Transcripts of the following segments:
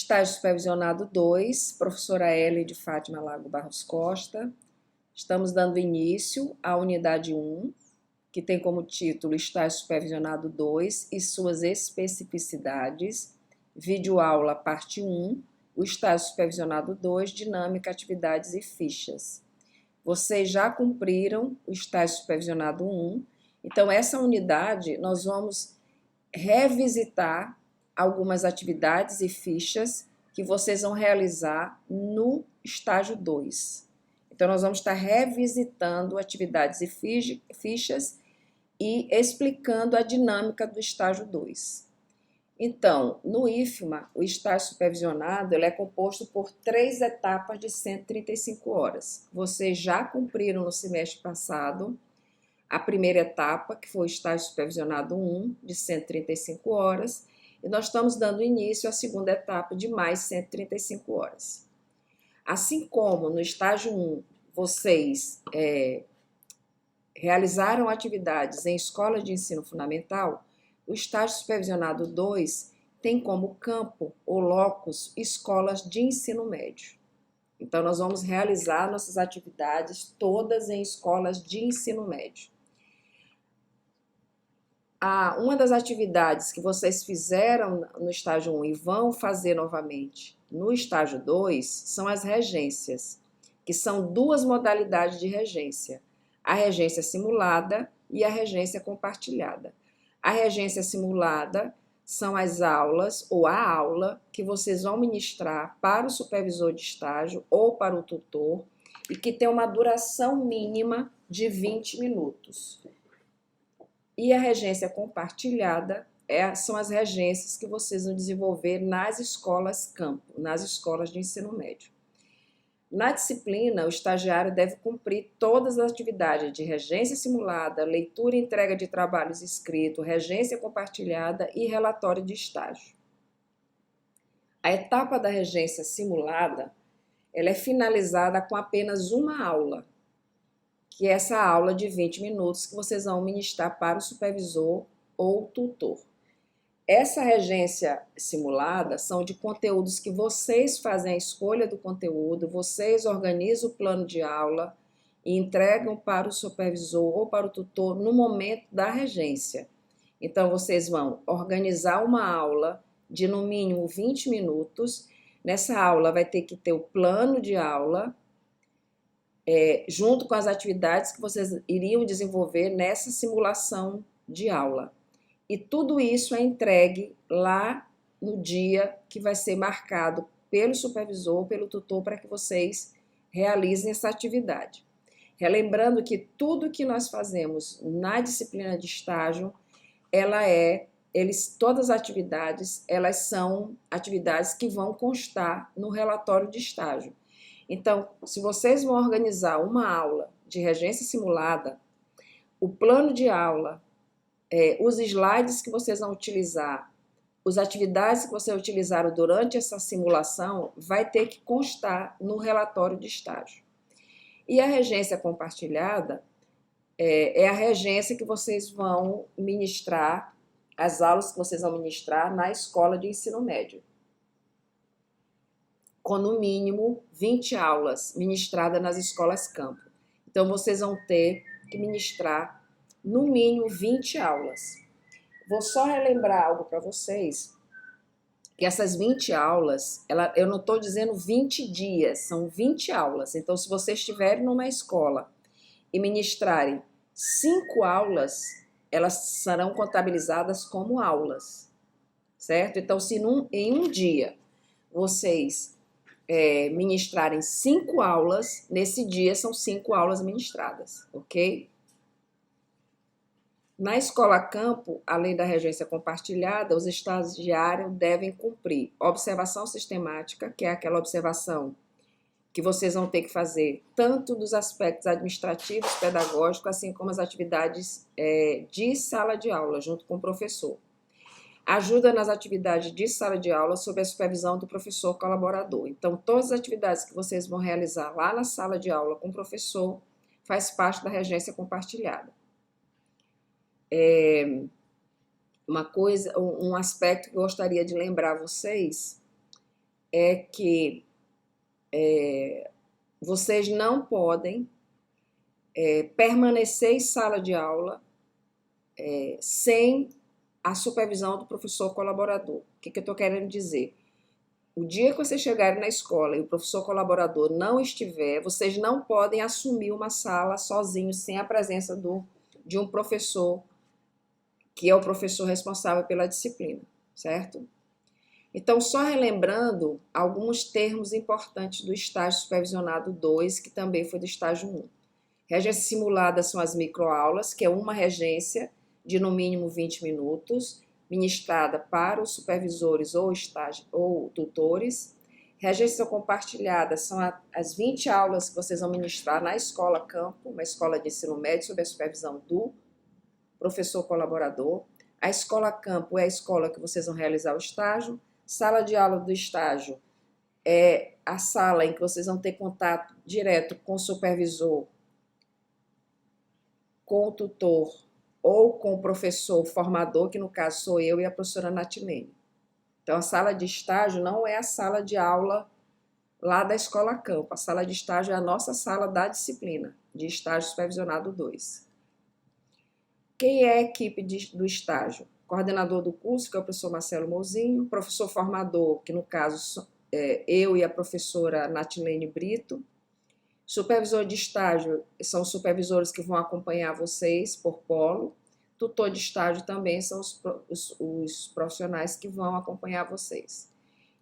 Estágio Supervisionado 2, professora Ellen de Fátima Lago Barros Costa. Estamos dando início à unidade 1, que tem como título Estágio Supervisionado 2 e suas especificidades, videoaula parte 1, o Estágio Supervisionado 2, dinâmica, atividades e fichas. Vocês já cumpriram o Estágio Supervisionado 1, então essa unidade nós vamos revisitar algumas atividades e fichas que vocês vão realizar no estágio 2. Então, nós vamos estar revisitando atividades e fichas e explicando a dinâmica do estágio 2. Então, no IFMA, o estágio supervisionado ele é composto por 3 etapas de 135 horas. Vocês já cumpriram no semestre passado a primeira etapa, que foi o estágio supervisionado 1, de 135 horas, e nós estamos dando início à segunda etapa de mais 135 horas. Assim como no estágio 1, vocês realizaram atividades em escola de ensino fundamental, o estágio supervisionado 2 tem como campo ou locus escolas de ensino médio. Então, nós vamos realizar nossas atividades todas em escolas de ensino médio. Uma das atividades que vocês fizeram no estágio 1 e vão fazer novamente no estágio 2 são as regências, que são 2 modalidades de regência, a regência simulada e a regência compartilhada. A regência simulada são as aulas ou a aula que vocês vão ministrar para o supervisor de estágio ou para o tutor e que tem uma duração mínima de 20 minutos. E a regência compartilhada são as regências que vocês vão desenvolver nas escolas campo, nas escolas de ensino médio. Na disciplina, o estagiário deve cumprir todas as atividades de regência simulada, leitura e entrega de trabalhos escritos, regência compartilhada e relatório de estágio. A etapa da regência simulada ela é finalizada com apenas uma aula, que é essa aula de 20 minutos que vocês vão ministrar para o supervisor ou tutor. Essa regência simulada são de conteúdos que vocês fazem a escolha do conteúdo, vocês organizam o plano de aula e entregam para o supervisor ou para o tutor no momento da regência. Então, vocês vão organizar uma aula de no mínimo 20 minutos. Nessa aula vai ter que ter o plano de aula, junto com as atividades que vocês iriam desenvolver nessa simulação de aula. E tudo isso é entregue lá no dia que vai ser marcado pelo supervisor, pelo tutor, para que vocês realizem essa atividade. Relembrando que tudo que nós fazemos na disciplina de estágio, todas as atividades, elas são atividades que vão constar no relatório de estágio. Então, se vocês vão organizar uma aula de regência simulada, o plano de aula, os slides que vocês vão utilizar, as atividades que vocês utilizaram durante essa simulação, vai ter que constar no relatório de estágio. E a regência compartilhada é a regência que vocês vão ministrar, as aulas que vocês vão ministrar na escola de ensino médio, com no mínimo 20 aulas ministradas nas escolas campo. Então, vocês vão ter que ministrar no mínimo 20 aulas. Vou só relembrar algo para vocês, que essas 20 aulas, eu não estou dizendo 20 dias, são 20 aulas. Então, se vocês estiverem numa escola e ministrarem 5 aulas, elas serão contabilizadas como aulas, certo? Então, se em um dia vocês ministrarem 5 aulas, nesse dia são 5 aulas ministradas, ok? Na escola campo, além da regência compartilhada, os estagiários devem cumprir observação sistemática, que é aquela observação que vocês vão ter que fazer tanto dos aspectos administrativos, pedagógicos, assim como as atividades de sala de aula, junto com o professor. Ajuda nas atividades de sala de aula sob a supervisão do professor colaborador. Então, todas as atividades que vocês vão realizar lá na sala de aula com o professor faz parte da regência compartilhada. Um aspecto que eu gostaria de lembrar vocês é que vocês não podem permanecer em sala de aula sem a supervisão do professor colaborador. O que eu estou querendo dizer? O dia que vocês chegarem na escola e o professor colaborador não estiver, vocês não podem assumir uma sala sozinhos, sem a presença de um professor, que é o professor responsável pela disciplina, certo? Então, só relembrando alguns termos importantes do estágio supervisionado 2, que também foi do estágio 1. Regências simuladas são as microaulas, que é uma regência de no mínimo 20 minutos, ministrada para os supervisores ou tutores. Regência compartilhada são as 20 aulas que vocês vão ministrar na escola campo, uma escola de ensino médio, sob a supervisão do professor colaborador. A escola campo é a escola que vocês vão realizar o estágio. Sala de aula do estágio é a sala em que vocês vão ter contato direto com o supervisor, com o tutor ou com o professor formador, que no caso sou eu e a professora Natilene. Então, a sala de estágio não é a sala de aula lá da escola campo. A sala de estágio é a nossa sala da disciplina, de estágio supervisionado 2. Quem é a equipe do estágio? Coordenador do curso, que é o professor Marcelo Mouzinho, professor formador, que no caso eu e a professora Natilene Brito. Supervisor de estágio são os supervisores que vão acompanhar vocês por polo. Tutor de estágio também são os profissionais que vão acompanhar vocês.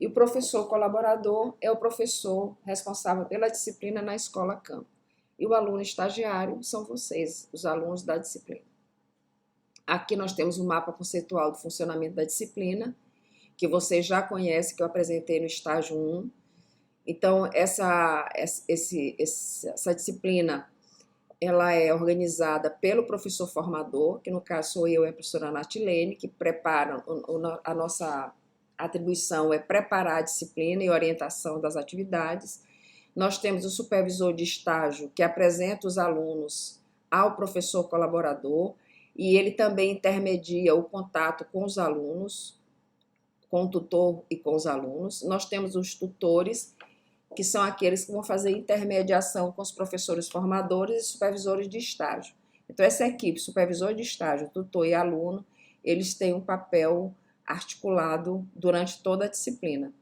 E o professor colaborador é o professor responsável pela disciplina na escola campo. E o aluno estagiário são vocês, os alunos da disciplina. Aqui nós temos o mapa conceitual do funcionamento da disciplina, que vocês já conhecem, que eu apresentei no estágio 1. Então, essa disciplina, ela é organizada pelo professor formador, que no caso sou eu e a professora Natilene, que preparam, a nossa atribuição é preparar a disciplina e orientação das atividades. Nós temos o supervisor de estágio, que apresenta os alunos ao professor colaborador, e ele também intermedia o contato com os alunos, com o tutor e com os alunos. Nós temos os tutores, que são aqueles que vão fazer intermediação com os professores formadores e supervisores de estágio. Então, essa equipe, supervisor de estágio, tutor e aluno, eles têm um papel articulado durante toda a disciplina.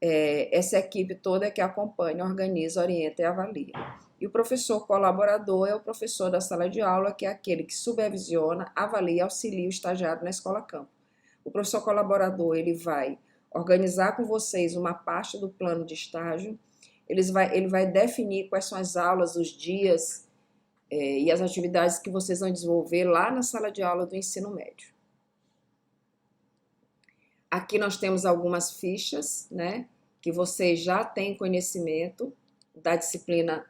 Essa equipe toda é que acompanha, organiza, orienta e avalia. E o professor colaborador é o professor da sala de aula, que é aquele que supervisiona, avalia e auxilia o estagiário na escola campo. O professor colaborador, ele vai organizar com vocês uma parte do plano de estágio, ele vai definir quais são as aulas, os dias e as atividades que vocês vão desenvolver lá na sala de aula do ensino médio. Aqui nós temos algumas fichas, né, que vocês já têm conhecimento da disciplina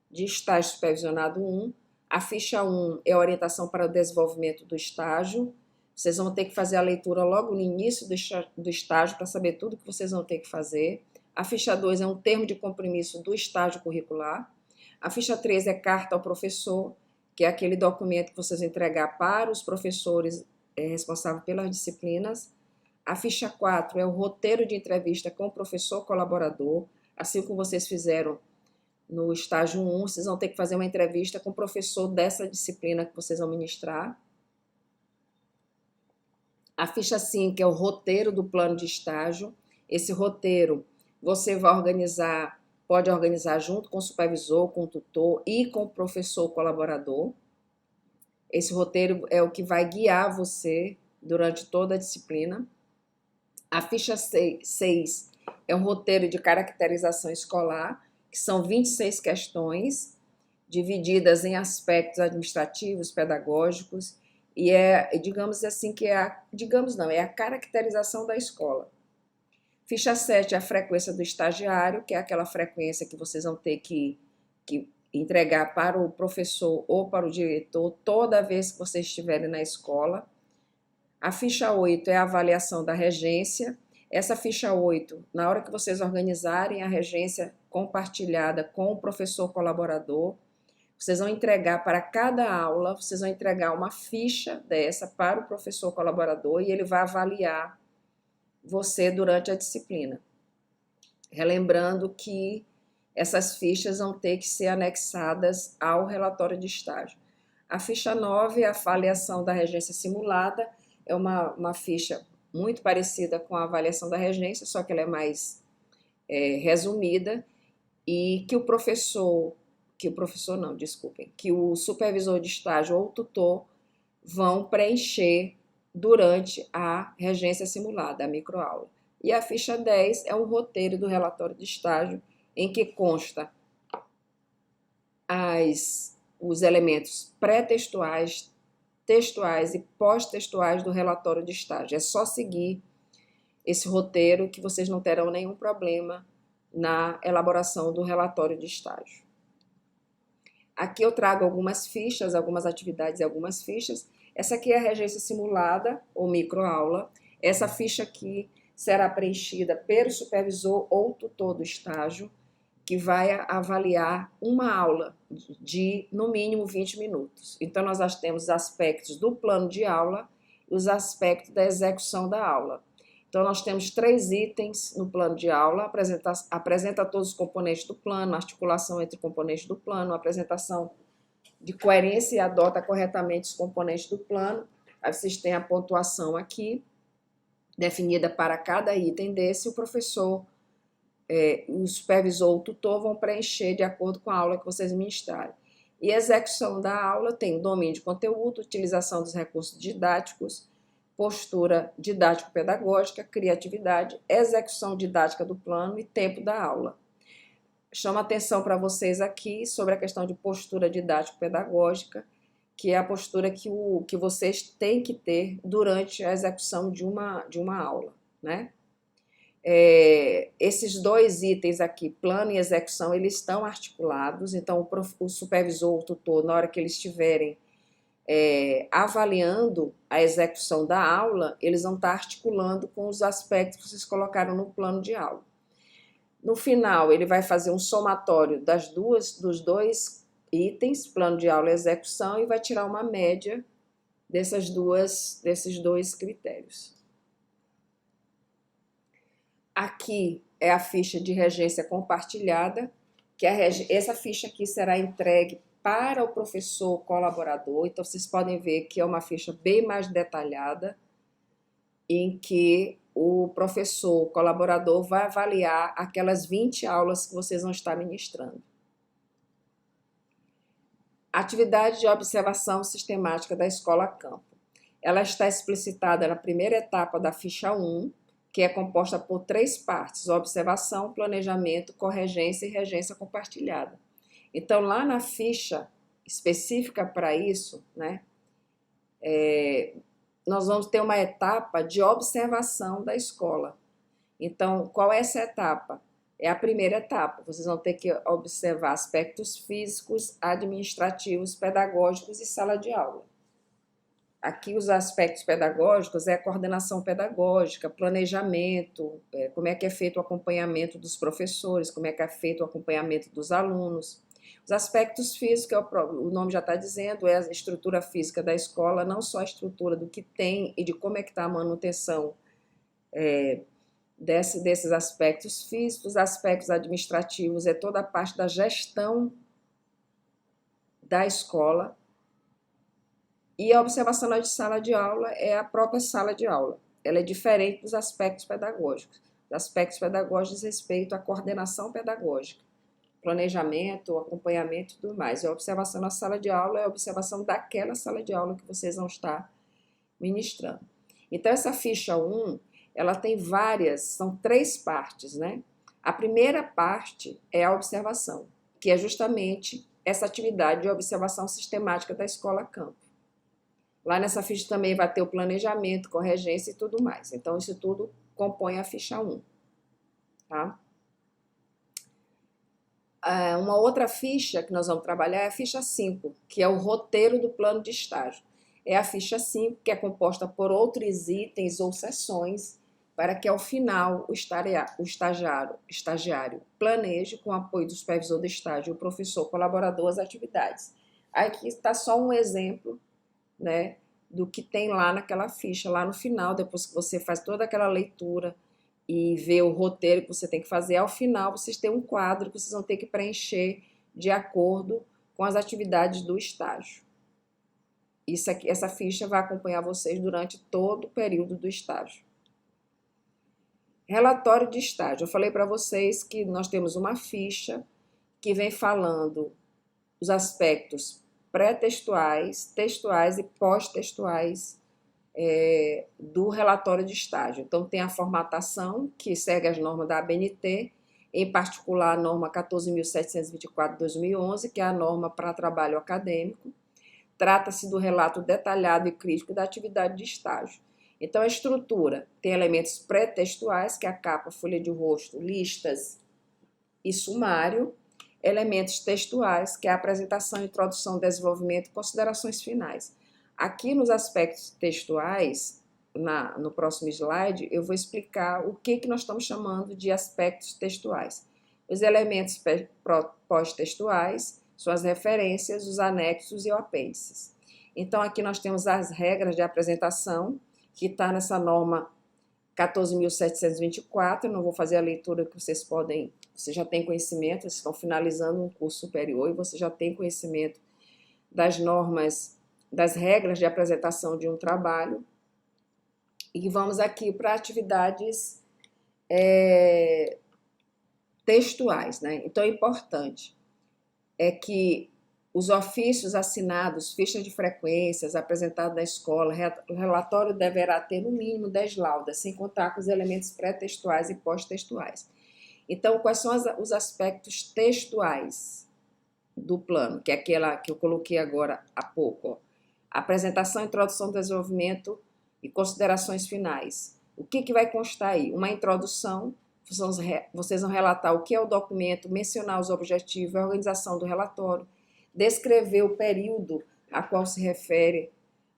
de estágio supervisionado 1. A ficha 1 é a orientação para o desenvolvimento do estágio. Vocês vão ter que fazer a leitura logo no início do estágio para saber tudo que vocês vão ter que fazer. A ficha 2 é um termo de compromisso do estágio curricular. A ficha 3 é carta ao professor, que é aquele documento que vocês vão entregar para os professores responsáveis pelas disciplinas. A ficha 4 é o roteiro de entrevista com o professor colaborador. Assim como vocês fizeram no estágio 1, vocês vão ter que fazer uma entrevista com o professor dessa disciplina que vocês vão ministrar. A ficha 5 é o roteiro do plano de estágio. Esse roteiro você vai organizar, pode organizar junto com o supervisor, com o tutor e com o professor colaborador. Esse roteiro é o que vai guiar você durante toda a disciplina. A ficha 6 é um roteiro de caracterização escolar, que são 26 questões, divididas em aspectos administrativos, pedagógicos, e digamos assim, é a caracterização da escola. Ficha 7 é a frequência do estagiário, que é aquela frequência que vocês vão ter que entregar para o professor ou para o diretor toda vez que vocês estiverem na escola. A ficha 8 é a avaliação da regência. Essa ficha 8, na hora que vocês organizarem a regência compartilhada com o professor colaborador, vocês vão entregar para cada aula, vocês vão entregar uma ficha dessa para o professor colaborador e ele vai avaliar você durante a disciplina. Relembrando que essas fichas vão ter que ser anexadas ao relatório de estágio. A ficha 9 é a avaliação da regência simulada, é uma ficha muito parecida com a avaliação da regência, só que ela é mais resumida, e que que o supervisor de estágio ou tutor vão preencher durante a regência simulada, a microaula. E a ficha 10 é um roteiro do relatório de estágio, em que consta os elementos pré-textuais, textuais e pós-textuais do relatório de estágio. É só seguir esse roteiro que vocês não terão nenhum problema na elaboração do relatório de estágio. Aqui eu trago algumas fichas, algumas atividades e algumas fichas. Essa aqui é a regência simulada ou microaula. Essa ficha aqui será preenchida pelo supervisor ou tutor do estágio, que vai avaliar uma aula de, no mínimo, 20 minutos. Então, nós já temos os aspectos do plano de aula e os aspectos da execução da aula. Então, nós temos 3 itens no plano de aula: apresenta todos os componentes do plano, articulação entre componentes do plano, apresentação de coerência e adota corretamente os componentes do plano. Aí vocês têm a pontuação aqui, definida para cada item desse. O professor, o supervisor ou o tutor vão preencher de acordo com a aula que vocês ministrarem. E a execução da aula tem domínio de conteúdo, utilização dos recursos didáticos, postura didático-pedagógica, criatividade, execução didática do plano e tempo da aula. Chamo a atenção para vocês aqui sobre a questão de postura didático-pedagógica, que é a postura que vocês têm que ter durante a execução de uma aula, né? Esses 2 itens aqui, plano e execução, eles estão articulados. Então o supervisor, o tutor, na hora que eles estiverem avaliando a execução da aula, eles vão estar articulando com os aspectos que vocês colocaram no plano de aula. No final, ele vai fazer um somatório dos 2 itens, plano de aula e execução, e vai tirar uma média desses 2 critérios. Aqui é a ficha de regência compartilhada, que essa ficha aqui será entregue para o professor colaborador. Então, vocês podem ver que é uma ficha bem mais detalhada, em que o professor colaborador vai avaliar aquelas 20 aulas que vocês vão estar ministrando. Atividade de observação sistemática da escola campo. Ela está explicitada na primeira etapa da ficha 1, que é composta por 3 partes: observação, planejamento, corregência e regência compartilhada. Então, lá na ficha específica para isso, né, nós vamos ter uma etapa de observação da escola. Então, qual é essa etapa? É a primeira etapa. Vocês vão ter que observar aspectos físicos, administrativos, pedagógicos e sala de aula. Aqui os aspectos pedagógicos é a coordenação pedagógica, planejamento, como é que é feito o acompanhamento dos professores, como é que é feito o acompanhamento dos alunos. Os aspectos físicos, o nome já está dizendo, é a estrutura física da escola, não só a estrutura do que tem e de como é que está a manutenção desses aspectos físicos. Os aspectos administrativos é toda a parte da gestão da escola. E a observação de sala de aula é a própria sala de aula. Ela é diferente dos aspectos pedagógicos. Os aspectos pedagógicos diz respeito à coordenação pedagógica, planejamento, acompanhamento e tudo mais. E a observação na sala de aula é a observação daquela sala de aula que vocês vão estar ministrando. Então, essa ficha 1, ela tem são 3 partes, né? A primeira parte é a observação, que é justamente essa atividade de observação sistemática da escola campo. Lá nessa ficha também vai ter o planejamento, corregência e tudo mais. Então, isso tudo compõe a ficha 1. Tá? Uma outra ficha que nós vamos trabalhar é a ficha 5, que é o roteiro do plano de estágio. É a ficha 5, que é composta por outros itens ou sessões, para que ao final o estagiário planeje, com o apoio do supervisor do estágio e o professor colaborador, as atividades. Aqui está só um exemplo, né, do que tem lá naquela ficha, lá no final, depois que você faz toda aquela leitura e ver o roteiro que você tem que fazer. Ao final, vocês têm um quadro que vocês vão ter que preencher de acordo com as atividades do estágio. Isso aqui, essa ficha vai acompanhar vocês durante todo o período do estágio. Relatório de estágio. Eu falei para vocês que nós temos uma ficha que vem falando os aspectos pré-textuais, textuais e pós-textuais do relatório de estágio. Então, tem a formatação, que segue as normas da ABNT, em particular a norma 14.724/2011, que é a norma para trabalho acadêmico. Trata-se do relato detalhado e crítico da atividade de estágio. Então, a estrutura tem elementos pré-textuais, que é a capa, folha de rosto, listas e sumário. Elementos textuais, que é a apresentação, introdução, desenvolvimento e considerações finais. Aqui nos aspectos textuais, no próximo slide, eu vou explicar o que nós estamos chamando de aspectos textuais. Os elementos pós-textuais são as referências, os anexos e o apêndices. Então, aqui nós temos as regras de apresentação, que está nessa norma 14.724, não vou fazer a leitura que vocês já têm conhecimento, vocês estão finalizando um curso superior e você já tem conhecimento das normas, das regras de apresentação de um trabalho. E vamos aqui para atividades textuais, né? Então, é importante que os ofícios assinados, fichas de frequências apresentadas na escola, o relatório deverá ter no mínimo 10 laudas, sem contar com os elementos pré-textuais e pós-textuais. Então, quais são os aspectos textuais do plano, que é aquela que eu coloquei agora há pouco? Ó. Apresentação, introdução, desenvolvimento e considerações finais. O que vai constar aí? Uma introdução, vocês vão relatar o que é o documento, mencionar os objetivos, a organização do relatório, descrever o período a qual se refere,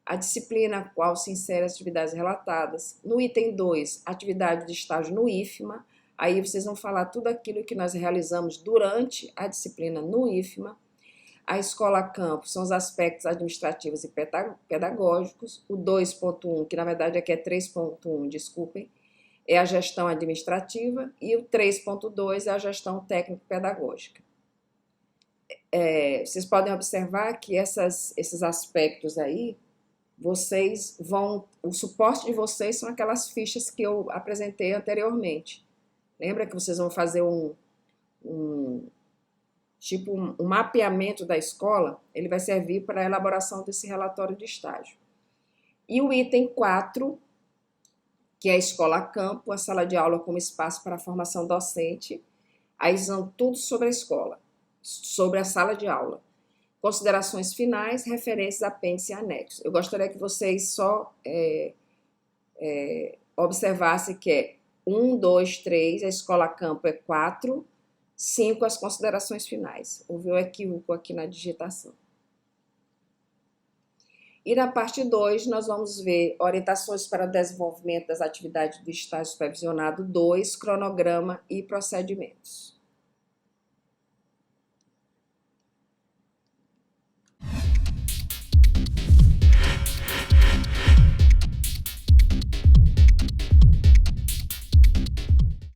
a disciplina a qual se insere as atividades relatadas. No item 2, atividade de estágio no IFMA, aí vocês vão falar tudo aquilo que nós realizamos durante a disciplina no IFMA. A escola campo são os aspectos administrativos e pedagógicos. O 2.1, que na verdade aqui é 3.1, desculpem, é a gestão administrativa. E o 3.2 é a gestão técnico-pedagógica. Vocês podem observar que esses aspectos aí, o suporte de vocês são aquelas fichas que eu apresentei anteriormente. Lembra que vocês vão fazer um mapeamento da escola? Ele vai servir para a elaboração desse relatório de estágio. E o item 4, que é a escola campo, a sala de aula como espaço para a formação docente, aí são tudo sobre a escola, sobre a sala de aula. Considerações finais, referências, apêndice e anexo. Eu gostaria que vocês só observassem que é 1, 2, 3, a escola campo é 4, 5 as considerações finais. Houve um equívoco aqui na digitação. E na parte 2, nós vamos ver orientações para o desenvolvimento das atividades do estágio supervisionado 2, cronograma e procedimentos.